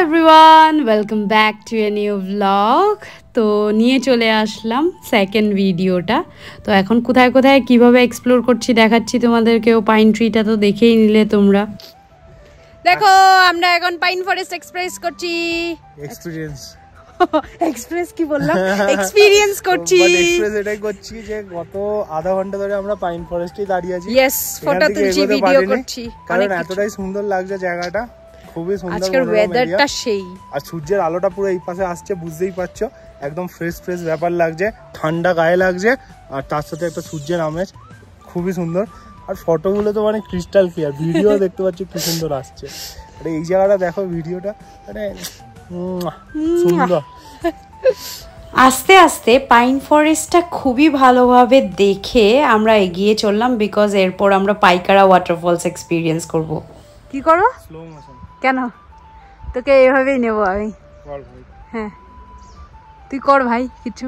Everyone, welcome back to a new blog. তো নিয়ে চলে আসলাম সেকেন্ড ভিডিওটা। তো এখন কোথায় কোথায় কিভাবে এক্সপ্লোর করছি দেখাচ্ছি তোমাদেরকেও। পাইন ট্রিটা তো দেখেই নিলে তোমরা। দেখো আমরা এখন পাইন ফরেস্ট এক্সপ্রেস করছি। এক্সপ্রেস কি বললাম, এক্সপেরিয়েন্স করছি। এক্সপ্রেস এটাই করছি যে গত আধা ঘন্টা ধরে আমরা পাইন ফরেস্টেই দাঁড়িয়ে আছি। ইয়েস, ফটো তুলছি, ভিডিও করছি, কারণ এতটাই সুন্দর লাগছে জায়গাটা, খুবই সুন্দর। আজকের ওয়েদারটা সেই, আর সূর্যের আলোটা পুরো এই পাশে আসছে, বুঝতেই পারছো একদম ফ্রেশ ফ্রেশ ব্যাপার লাগছে, ঠান্ডা গায়ে লাগছে, আর তার সাথে একটা সূর্যের আমেজ, খুবই সুন্দর। আর ফটোগুলো তো মানে ক্রিস্টাল ক্লিয়ার, ভিডিও দেখতে পাচ্ছি কি সুন্দর আসছে। আরে এই জায়গাটা দেখো, ভিডিওটা মানে সুন্দর। আস্তে আস্তে পাইন ফরেস্টটা খুবই ভালোভাবে দেখে আমরা এগিয়ে চললাম, বিকজ এরপর আমরা পাইকারা ওয়াটারফলস এক্সপিরিয়েন্স করব। কি করো? Slow motion. কেন? তোকে এভাবেই নেবো আমি। হ্যাঁ তুই কর ভাই, কিছু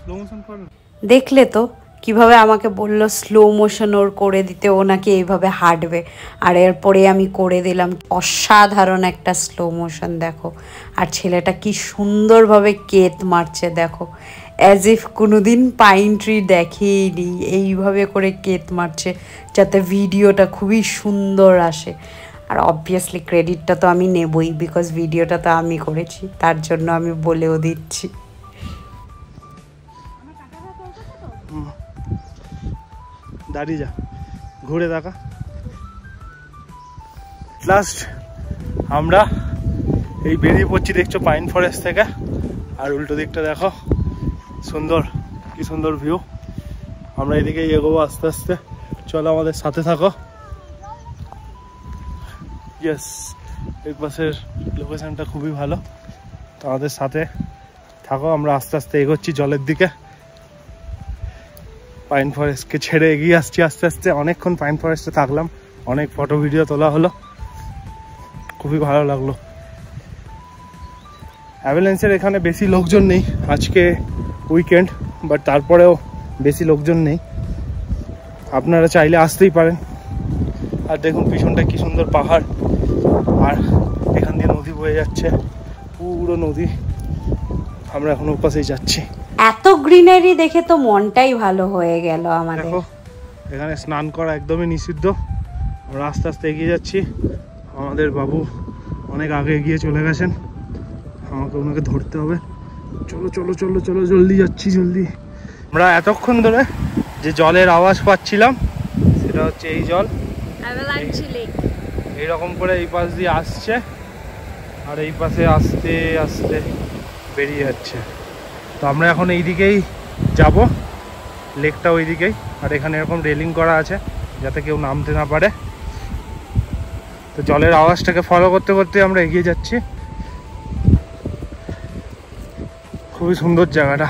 স্লো মোশন কর। দেখলে তো কিভাবে আমাকে বললো স্লো মোশন ওর করে দিতে, ও নাকি এইভাবে হাঁটবে। আর এরপরে আমি করে দিলাম অসাধারণ একটা স্লো মোশন। দেখো, আর ছেলেটা কি সুন্দরভাবে কেত মারছে, দেখো অ্যাজ ইফ কোনোদিন পাইন ট্রি দেখেইনি। এইভাবে করে কেত মারছে যাতে ভিডিওটা খুবই সুন্দর আসে। আর অবভিয়াসলি ক্রেডিটটা তো আমি নেবই, বিকজ ভিডিওটা তো আমি করেছি, তার জন্য আমি বলেও দিচ্ছি। দাঁড়িয়ে যা, ঘুরে দেখা। লাস্ট আমরা এই বেরিয়ে পড়ছি, দেখছো পাইন ফরেস্ট থেকে। আর উল্টো দিকটা দেখো, সুন্দর, কি সুন্দর ভিউ। আমরা এদিকে এগোবো আস্তে আস্তে, চলো আমাদের সাথে থাকো। ইয়েস, এই পাশের লোকেশনটা খুবই ভালো, তো আমাদের সাথে থাকো। আমরা আস্তে আস্তে এগোচ্ছি জলের দিকে। পাইন ফরেস্টকে ছেড়ে এগিয়ে আসছি আস্তে আস্তে। অনেকক্ষণ পাইন ফরেস্টে থাকলাম, অনেক ফটো ভিডিও তোলা হলো, খুবই ভালো লাগলো। অ্যাভেলেন্সের এখানে বেশি লোকজন নেই, আজকে উইকেন্ড, বাট তারপরেও বেশি লোকজন নেই, আপনারা চাইলে আসতেই পারেন। আর দেখুন পিছনটা কি সুন্দর পাহাড়, আর এখান দিয়ে নদী বয়ে যাচ্ছে, পুরো নদী। আমরা এখন ওপাশেই যাচ্ছি। এত গ্রিনারি দেখে তো মনটাই ভালো হয়ে গেল আমাদের। দেখো এখানে স্নান করা একদমই নিষিদ্ধ। আমরা আস্তে আস্তে এগিয়ে যাচ্ছি। আমাদের বাবু অনেক আগে এগিয়ে চলে গেছেন, আমাকে ওনাকে ধরতে হবে। চলো চলো চলো চলো, জলদি যাচ্ছি, জলদি। আমরা এতক্ষণ ধরে যে জলের আওয়াজ পাচ্ছিলাম সেটা হচ্ছে এই জল এইরকম করে এই পাশ দিয়ে আসছে, আর এই পাশে আস্তে আস্তে বেরিয়ে যাচ্ছে। তো আমরা এখন এই দিকেই যাব, লেকটা ওই দিকেই। আর এখানে এরকম রেলিং করা আছে যাতে কেউ নামতে না পারে। তো জলের আওয়াজটাকে ফলো করতে করতে আমরা এগিয়ে যাচ্ছি। খুবই সুন্দর জায়গাটা।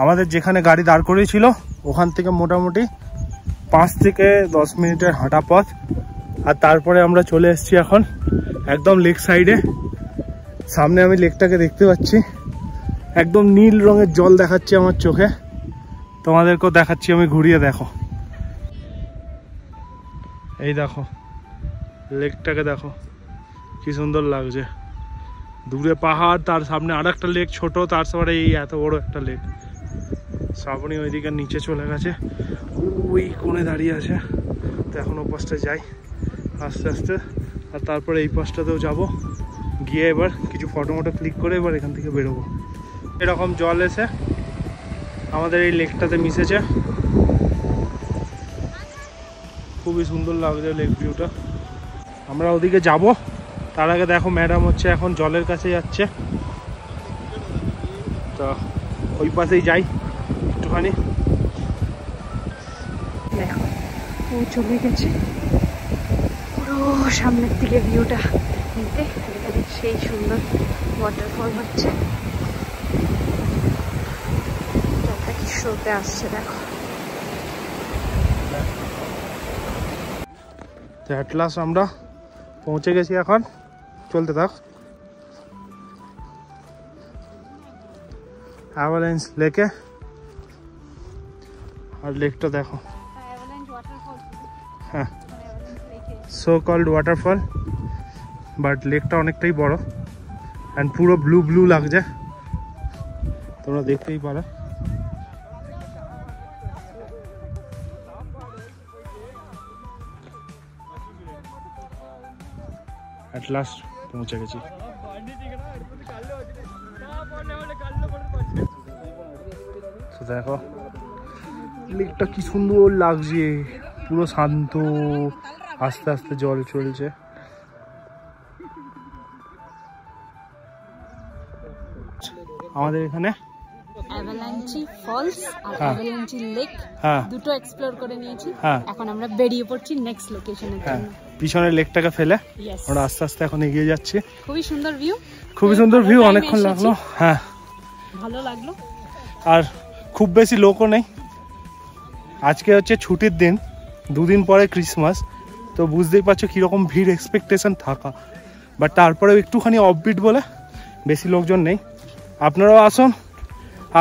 আমাদের যেখানে গাড়ি দাঁড় করিয়েছিল ওখান থেকে মোটামুটি 5 থেকে 10 মিনিটের হাঁটা পথ। আর তারপরে আমরা চলে এসেছি এখন একদম লেক সাইডে। সামনে আমি লেকটাকে দেখতে পাচ্ছি, একদম নীল রঙের জল দেখাচ্ছে আমার চোখে। তোমাদেরকেও দেখাচ্ছি আমি, ঘুরিয়ে দেখো। এই দেখো লেকটাকে দেখো, কি সুন্দর লাগছে। দূরে পাহাড়, তার সামনে আর একটা লেক ছোট, তার সামনে এই এত বড় একটা লেক। শ্রাবণী ওইদিকে নিচে চলে গেছে, ওই কোণে দাঁড়িয়ে আছে। তো এখন ও পাশটা যাই আস্তে আস্তে, আর তারপরে এই পাশটাতেও যাবো, গিয়ে এবার কিছু ফটো মটো ক্লিক করে এবার এখান থেকে বেরোবো। এরকম জল এসে আমাদের এই লেকটাতে মিশেছে, খুবই সুন্দর লাগছে লেক ভিউটা। আমরা ওদিকে যাব, তার আগে দেখো ম্যাডাম হচ্ছে এখন জলের কাছে যাচ্ছে, তো ওই পাশেই যাই একটুখানি। দেখো ও চলে গেছে, পুরো সামনের দিকে ভিউটা নিতে। এখানে সেই সুন্দর ওয়াটারফল হচ্ছে, জলটা কি স্রোতে আসছে দেখো। তো অ্যাট লাস্ট আমরা পৌঁছে গেছি, এখন চলতে থাক। অ্যাভালাঞ্চ লেকে, আর লেকটা দেখো, হ্যাঁ, সো কল্ড ওয়াটারফল। বাট লেকটা অনেকটাই বড় অ্যান্ড পুরো ব্লু ব্লু লাগছে, তোমরা দেখতেই পারো। এট লাস্ট পৌঁছে গেছি। দেখো লেকটা কি সুন্দর লাগছে, পুরো শান্ত, আস্তে আস্তে জল চলছে। আমাদের এখানে অ্যাভালাঞ্চি ফলস আর অ্যাভালাঞ্চি লেক দুটো এক্সপ্লোর করে নিয়েছি। এখন আমরা বেরিয়ে পড়ছি নেক্সট লোকেশনের জন্য। পিছনের লেকটাকে ফেলে আমরা আস্তে আস্তে এখন এগিয়ে যাচ্ছি। খুবই সুন্দর ভিউ, খুবই সুন্দর ভিউ, অনেকক্ষণ লাগলো। হ্যাঁ ভালো লাগলো। আর খুব বেশি লোকও নেই, আজকে হচ্ছে ছুটির দিন, দুদিন পরে ক্রিসমাস, তো বুঝতেই পারছো কীরকম ভিড় এক্সপেকটেশন থাকা, বাট তারপরেও একটুখানি অফবিট বলে বেশি লোকজন নেই। আপনারাও আসুন।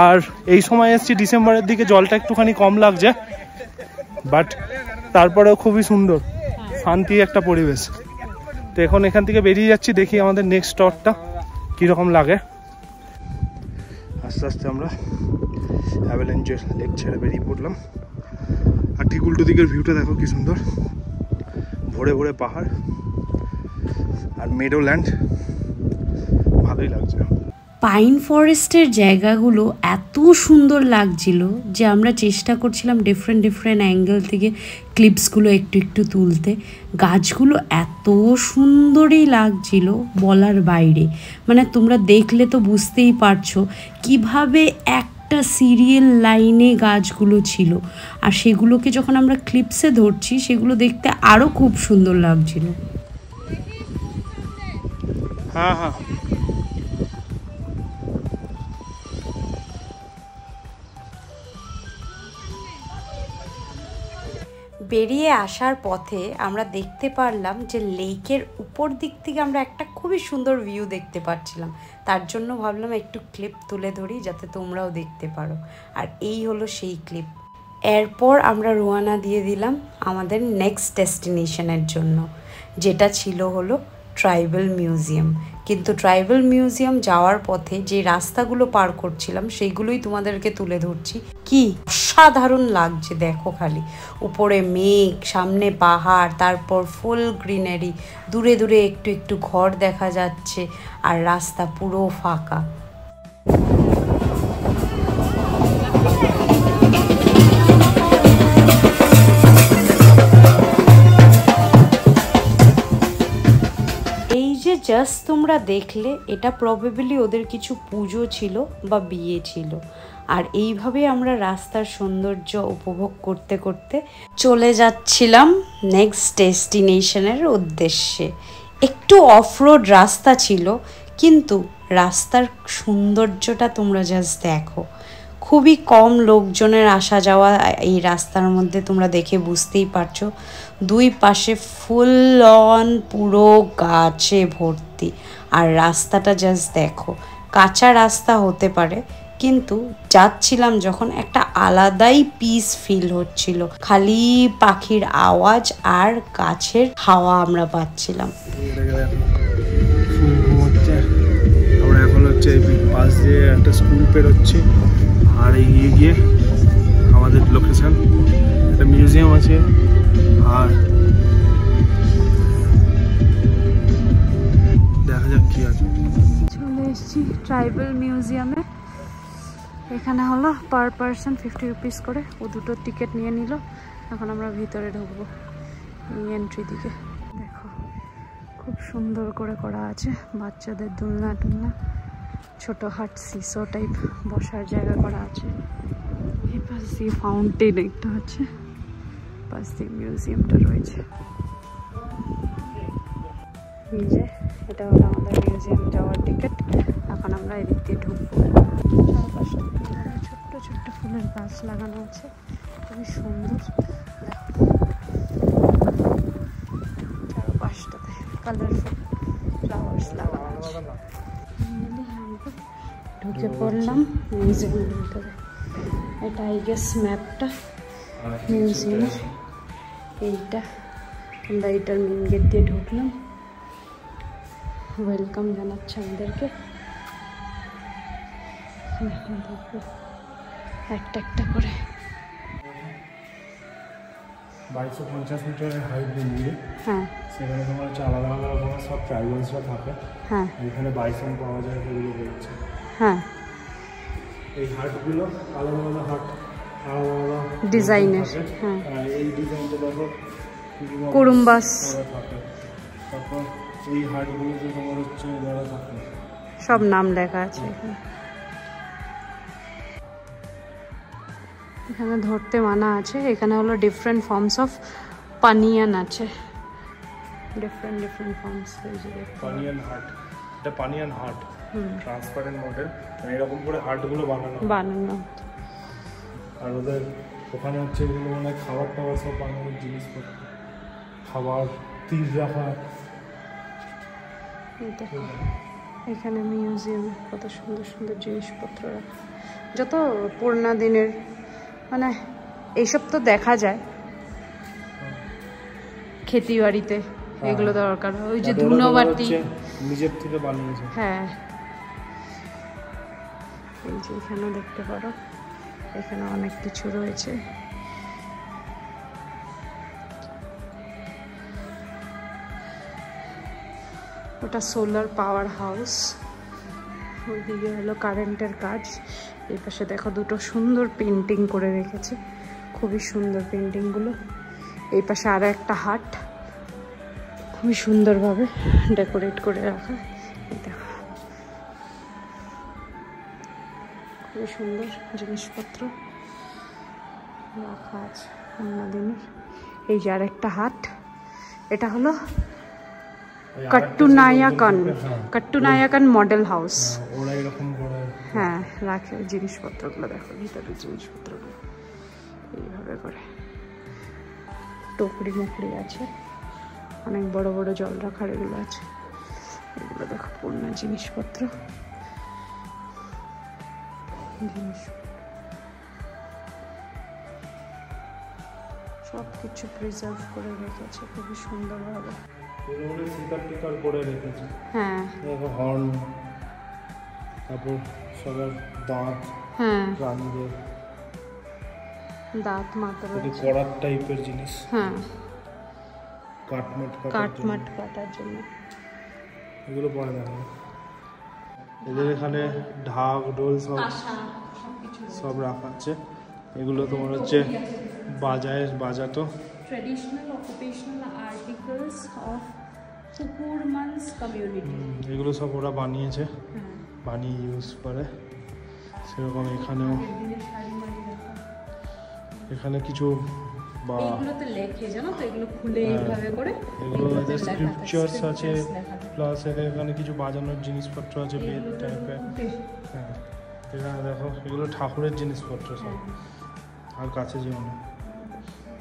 আর এই সময় এসছি ডিসেম্বরের দিকে, জলটা একটুখানি কম লাগছে, বাট তারপরেও খুবই সুন্দর, শান্তি একটা পরিবেশ। তো এখন এখান থেকে বেরিয়ে যাচ্ছি, দেখি আমাদের নেক্সট স্টপটা কীরকম লাগে। আস্তে আস্তে আমরা অ্যাভালাঞ্চি লেক ছেড়ে বেরিয়ে পড়লাম। আর ঠিক উল্টো দিকের ভিউটা দেখো কি সুন্দর, ভোরে ভোরে পাহাড় আর মেডো ল্যান্ড, ভালোই লাগছে। পাইন ফরেস্টের জায়গাগুলো এত সুন্দর লাগছিল যে আমরা চেষ্টা করছিলাম ডিফারেন্ট অ্যাঙ্গেল থেকে ক্লিপসগুলো একটু একটু তুলতে। গাছগুলো এত সুন্দরই লাগছিল বলার বাইরে, মানে তোমরা দেখলে তো বুঝতেই পারছো কিভাবে একটা সিরিয়াল লাইনে গাছগুলো ছিল, আর সেগুলোকে যখন আমরা ক্লিপসে ধরছি সেগুলো দেখতে আরও খুব সুন্দর লাগছিল। হ্যাঁ হ্যাঁ বেরিয়ে আসার পথে আমরা দেখতে পারলাম যে লেকের উপর দিক থেকে আমরা একটা খুবই সুন্দর ভিউ দেখতে পাচ্ছিলাম, তার জন্য ভাবলাম একটু ক্লিপ তুলে ধরি যাতে তোমরাও দেখতে পারো। আর এই হলো সেই ক্লিপ। এরপর আমরা রওনা দিয়ে দিলাম আমাদের নেক্সট ডেস্টিনেশনের জন্য, যেটা ছিল হলো ট্রাইবাল মিউজিয়াম। কিন্তু ট্রাইবাল মিউজিয়াম যাওয়ার পথে যে রাস্তাগুলো পার করছিলাম সেইগুলোই তোমাদেরকে তুলে ধরছি। কি অসাধারণ লাগছে দেখো, খালি উপরে মেঘ, সামনে পাহাড়, তারপর ফুল গ্রিনারি, দূরে দূরে একটু একটু ঘর দেখা যাচ্ছে, আর রাস্তা পুরো ফাঁকা। জাস্ট তোমরা দেখলে এটা প্রবাবলি ওদের কিছু পুজো ছিল বা বিয়ে ছিল। আর এইভাবে আমরা রাস্তার সৌন্দর্য উপভোগ করতে করতে চলে যাচ্ছিলাম নেক্সট ডেস্টিনেশনের উদ্দেশ্যে। একটু অফরোড রাস্তা ছিল, কিন্তু রাস্তার সৌন্দর্যটা তোমরা জাস্ট দেখো। খুবই কম লোকজনের আসা যাওয়া এই রাস্তার মধ্যে, তোমরা দেখে বুঝতেই পারছো। দুই পাশে ফুল অন পুরো গাছে ভর্তি, আর রাস্তাটা জাস্ট দেখো। কাঁচা রাস্তা হতে পারে, কিন্তু যাচ্ছিলাম যখন একটা আলাদাই পিস ফিল হচ্ছিল, খালি পাখির আওয়াজ আর গাছের হাওয়া আমরা পাচ্ছিলাম। আমরা এখন হচ্ছে পাশ দিয়ে একটা স্কুল পেরোচ্ছি, আর এগিয়ে গিয়ে আমাদের লোকেশন একটা মিউজিয়াম আছে। আর দেখা যাক কি আছে। চলে এসেছি ট্রাইবাল মিউজিয়ামে। এখানে হলো পার পারসন 50 রুপিস করে, ও দুটো টিকিট নিয়ে নিল। এখন আমরা ভিতরে ঢুকবো এই এন্ট্রি দিকে। দেখো খুব সুন্দর করে করা আছে, বাচ্চাদের দোলনা টোলনা, ছোট হাট সিসো টাইপ বসার জায়গা করা আছে। এই পাশ দিয়ে ফাউন্টেন একটা আছে, পাশ দিয়ে মিউজিয়ামটা রয়েছে। এই যে এটা হলো আমাদের মিউজিয়াম যাওয়ার টিকিট। এখন আমরা এদিক দিয়ে ঢুকবো। চারপাশে ছোট্ট ছোট্ট ফুলের গাছ লাগানো আছে, খুবই সুন্দর। চারপাশটাতে কালারফুল ফ্লাওয়ার্স লাগানো আছে। ঢুকে পড়লাম মিউজিয়ামের ভিতরে। এটা আই গেস ম্যাপটা মিউজিয়ামের। এইটা আমরা এটার মেন গেট দিয়ে ঢুকলাম। ওয়েলকাম জানাচ্ছে আমাদেরকে। একটা একটা করে 2250 মিটারের হাইট নিয়ে হ্যাঁ সেখানে তোমার হচ্ছে আলাদা আলাদা রকমের সব ট্রাইবালসরা থাকে। হ্যাঁ এখানে বাইসন পাওয়া যায়, এগুলো বলছে। হ্যাঁ এই হাটগুলো আলাদা আলাদা হাট, আলাদা আলাদা ডিজাইনের। থাকে। হ্যাঁ এই ডিজাইনটা দেখো কুরুম্বাস থাকে। তারপর এই হাটগুলোতে তোমার হচ্ছে যারা থাকে সব নাম লেখা আছে এখানে। এখানে ধরতে মানা আছে। এখানে হলো ডিফারেন্ট ফর্মস অফ পানিয়ান আছে, ডিফারেন্ট ডিফারেন্ট ফর্মস। পানিয়ান হাট, এটা পানিয়ান হাট ট্রান্সপারেন্ট মডেল, এরকম করে হাটগুলো বানানো। আর ওদের ওখানে হচ্ছে এগুলো মানে খাবার টাবার সব বানানোর জিনিসপত্র, খাবার তীর রাখা। এখানে মিউজিয়ামে কত সুন্দর সুন্দর জিনিসপত্র রাখা, যত পুরোনো দিনের, মানে এইসব তো দেখা যায় খেতি বাড়িতে, এগুলো দরকার। ওই যে ধুনোবাটি নিজের থেকে বানিয়েছে। হ্যাঁ এই যে এখানেও দেখতে পারো, এখানে অনেক কিছু রয়েছে। ওটা সোলার পাওয়ার হাউস, ওইদিকে হলো কারেন্টের কাজ। এই পাশে দেখো দুটো সুন্দর পেন্টিং করে রেখেছে, খুবই সুন্দর পেন্টিংগুলো। এই পাশে আরো একটা হাট, খুবই সুন্দরভাবে ডেকোরেট করে রাখা। দেখো খুবই সুন্দর জিনিসপত্র রাখা আছে পুরোনো দিনের। এই যে আর একটা হাট, এটা হলো কট্টুনায়াকান মডেল হাউস। ওরা এরকম করে হ্যাঁ রাখে জিনিসপত্রগুলো, দেখো ভিতরের জিনিসপত্রগুলো এইভাবে করে। টুকরি মুকরি আছে, অনেক বড় বড় জল রাখার এগুলো আছে। এগুলো দেখো পুরনো জিনিসপত্র, সব কিছু প্রিজার্ভ করে রেখেছে খুবই সুন্দরভাবে। শিকার করে রেখেছে। হ্যাঁ দেখো হর্ন, তারপর সবার দাঁত, হ্যাঁ প্রাণীদের দাঁত মাত্র করার টাইপের জিনিস। হ্যাঁ কাটমাট কাটার জন্য এগুলো পরে দেখা। এদের এখানে ঢাক ঢোল সব রাখা আছে। এগুলো তোমার হচ্ছে বাজাতো ট্রেডিশনাল অকুপেশনাল আর্টিকেলস অফ কুকুরমানস কমিউনিটি। এগুলো সব ওরা বানিয়েছে, বানিয়ে ইউজ করে। সেরকম এখানেও এখানে কিছু বা এগুলোতে লেখে, জানো তো, এগুলো খুলে এইভাবে করে এগুলো স্ক্রিপচার্স আছে, প্লাস এখানে কিছু বাজানোর জিনিসপত্র আছে বেদ টাইপের। হ্যাঁ এখানে দেখো এগুলো ঠাকুরের জিনিসপত্র সব। আর কাছে যেও না,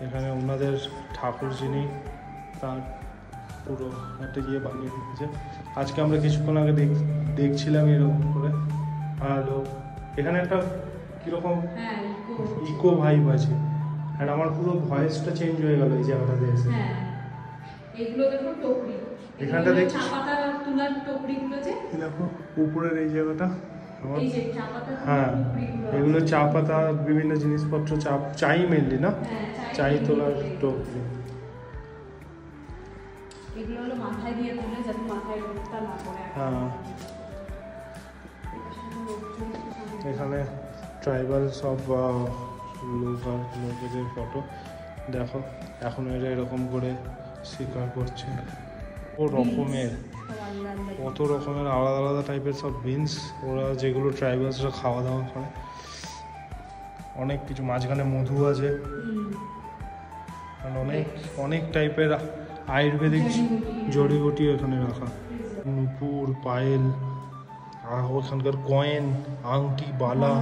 এখানে ওনাদের ঠাকুর যিনি তার পুরো একটা গিয়ে বানিয়ে দিয়েছে। আজকে আমরা কিছুক্ষণ আগে দেখছিলাম এরকম করে। আর এখানে একটা কীরকম ইকো ভাইব আছে, আর আমার পুরো ভয়েসটা চেঞ্জ হয়ে গেল এই জায়গাটাতে এসে। এগুলো দেখো টপরি, এখানটা দেখছি চা পাতা তুলার টপরিগুলো, যে দেখো উপরের এই জায়গাটা এই যে চা পাতা। হ্যাঁ এগুলো চা পাতা, বিভিন্ন জিনিসপত্র, চাই মেনলি না, চাই তোলার টপরি। এগুলো হলো মাথায় দিয়ে তুলে, যাতে মাথায় রোগটা না পড়ে। হ্যাঁ এখানে ট্রাইবাল সব লোকেদের ফটো দেখো। এখন এরা এরকম করে শিকার করছে। কত রকমের আলাদা আলাদা টাইপের সব বিনস, ওরা যেগুলো ট্রাইবালসরা খাওয়া দাওয়া করে। অনেক কিছু, মাঝখানে মধু আছে, অনেক অনেক টাইপের আয়ুর্বেদিক জড়িবুটি এখানে রাখা। নুপুর, পায়েল, আর ওখানকার কয়েন, আংটি, বালা,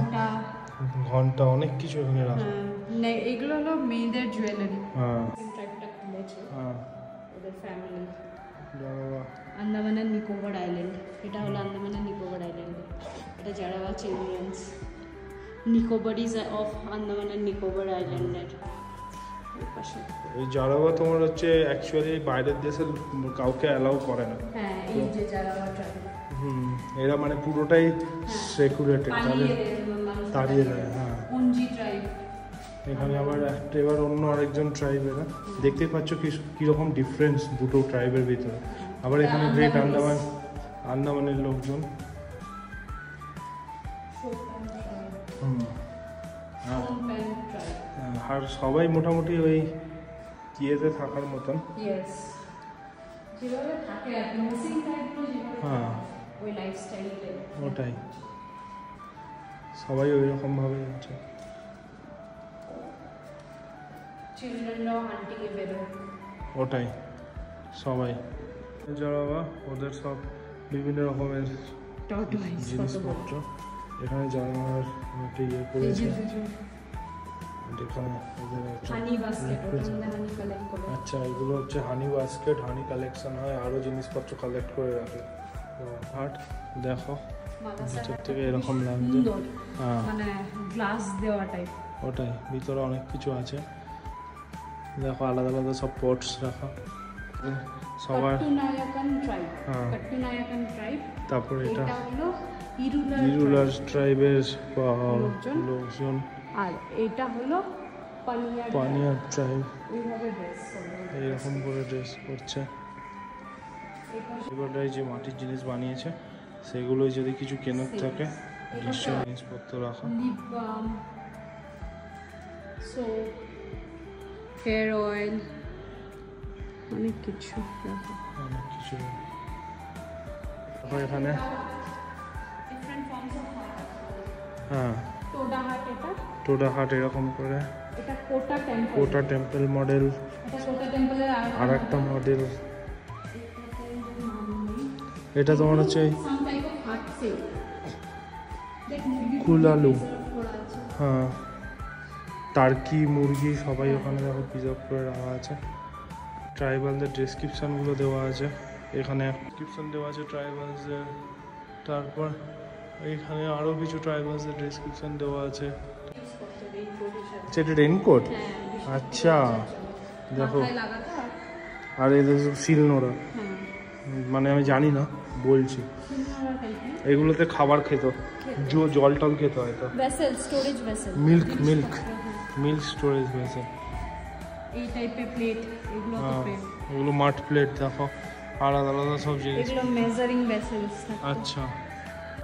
ঘন্টা, অনেক কিছু এখানে রাখা। এগুলো হলো মেয়েদের জুয়েলারি। হ্যাঁ হ্যাঁ ওদের family Andaman and Nicobar island. এটা হলো আন্দামান এন্ড নিকোবর আইল্যান্ড। এটা Jarawa children's Nicobarese of Andaman and Nicobar আইল্যান্ডের। এই জারাওয়া তোমার হচ্ছে অ্যাকচুয়ালি বাইরের দেশের কাউকে অ্যালাউ করে না। হ্যাঁ, এই যে জারাওয়া ট্রাইব। এরা মানে পুরোটাই সিকিউরিটেড, তাড়িয়ে দেয়। হ্যাঁ, উঞ্জি ট্রাইব। এখানে আবার এবার অন্য আরেকজন ট্রাইব। এরা দেখতেই পাচ্ছ কীরকম ডিফারেন্স দুটো ট্রাইবের ভিতরে। আবার এখানে গ্রেট আন্দামানের লোকজন। আর সবাই মোটামুটি ওই ইয়েতে থাকার মতন। হ্যাঁ, ওটাই, সবাই ওই রকম ভাবে হচ্ছে। ওটাই সবাই যারা ওদের সব বিভিন্ন রকমের জিনিসপত্র এখানে জানার একটা ইয়ে করেছে। আচ্ছা, এগুলো হচ্ছে হানি বাস্কেট, হানি কালেকশন হয়, আরো জিনিসপত্র কালেক্ট করে রাখে। হাট দেখো ভিতর থেকে এরকম লাগছে। হ্যাঁ, মানে গ্লাস দেওয়া টাইপ। ওটাই, ভিতরে অনেক কিছু আছে। দেখো আলাদা আলাদা সব পটস রাখা সবার। তারপর এটা ইরুলার ট্রাইবের লোকজন, আর এটা হলো পানিয়ার ট্রাইব। এইরকম করে ড্রেস করছে। এগুলোই যে মাটির জিনিস বানিয়েছে সেগুলোই যদি কিছু কেনার থাকে নিশ্চয় জিনিসপত্র রাখা। হেয়ার অয়েল, অনেক কিছু অনেক কিছু। এখানে হ্যাঁ টোডা হাট এরকম করে। কোটা টেম্পল মডেল, আর একটা মডেল। এটা তোমার হচ্ছে কুলালু। হ্যাঁ, টার্কি, মুরগি সবাই ওখানে দেখো প্রিজার্ভ করে রাখা আছে। ট্রাইবালদের ডেসক্রিপশানগুলো দেওয়া আছে এখানে, ডেসক্রিপশান দেওয়া আছে ট্রাইবালসদের। তারপর এইখানে আরও কিছু ট্রাইবালসদের ডেসক্রিপশান দেওয়া আছে। এটা রেনকোট। আচ্ছা দেখো, আর এদের শিলনোড়া, মানে আমি জানি না, বলছি এগুলোতে খাবার খেত, জল টল খেতে হয়তো। Milk storage vessel. এই টাইপের প্লেট, এগুলো এগুলো মাঠ প্লেট। দেখো আলাদা আলাদা সব জিনিস। এগুলো মেজারিং ভেসেলস। আচ্ছা,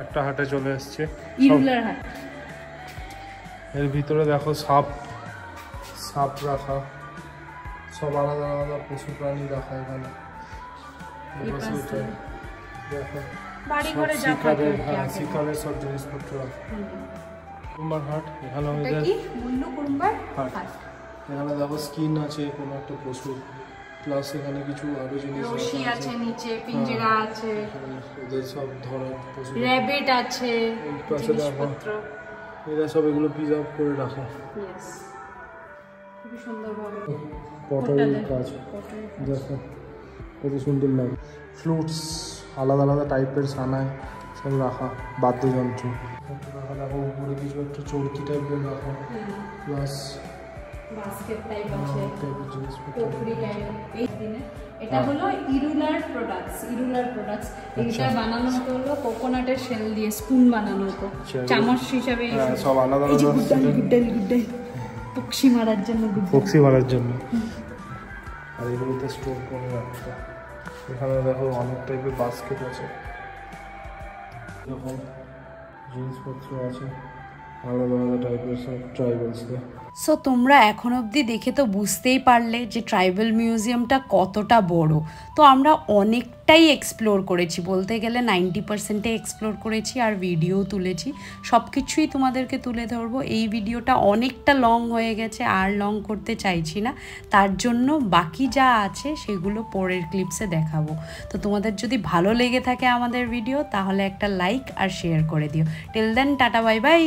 একটা হাটে চলে এসছে, ইরুলার হাট। এর ভিতরে দেখো সাপ রাখা, সব আলাদা আলাদা পশু প্রাণী রাখা এখানে। দেখো শিকারের সব জিনিসপত্র রাখা। কুম্বার হাট, এখানে আমাদের হাট। এখানে দেখো স্কিন আছে কোনো একটা পশু, প্লাস এখানে কিছু আরো জিনিস আছে, নিচে পিঞ্জরা আছে, ওদের সব ধরনের পশু, র‍্যাবিট আছে। পাশে দেখো এরা সব এগুলো প্রিজার্ভ করে রাখা। খুব সুন্দরভাবে পটলের কাজ দেখো কত সুন্দর লাগে। ফ্লুটস আলাদা আলাদা টাইপের সানায় সব রাখা, বাদ্যযন্ত্র রাখা। দেখো উপরে কিছু একটা চরকি টাইপের রাখা, প্লাস বাস্কেট টাইপ আছে, টপরি টাইপ। এটা হলো ইরুলার প্রোডাক্টস। এটা বানানো হলো কোকোনাটের শেল দিয়ে, স্পুন বানানো হতো, চামচ হিসাবে সব আলাদা আলাদা গুড্ডাই পক্ষী মারার জন্য। আর এগুলোতে স্টোর করে রাখতো। এখানে দেখো অনেক টাইপের বাস্কেট আছে, এরকম জিনিসপত্র আছে আলাদা আলাদা টাইপের সব ট্রাইবালসদের। সো তোমরা এখন অবধি দেখে তো বুঝতেই পারলে যে ট্রাইবাল মিউজিয়ামটা কতটা বড়। তো আমরা অনেকটাই এক্সপ্লোর করেছি, বলতে গেলে 90% এক্সপ্লোর করেছি, আর ভিডিও তুলেছি। সব কিছুই তোমাদেরকে তুলে ধরবো। এই ভিডিওটা অনেকটা লং হয়ে গেছে, আর লং করতে চাইছি না, তার জন্য বাকি যা আছে সেগুলো পরের ক্লিপসে দেখাবো। তো তোমাদের যদি ভালো লেগে থাকে আমাদের ভিডিও, তাহলে একটা লাইক আর শেয়ার করে দিও। Till then, tata, bye by.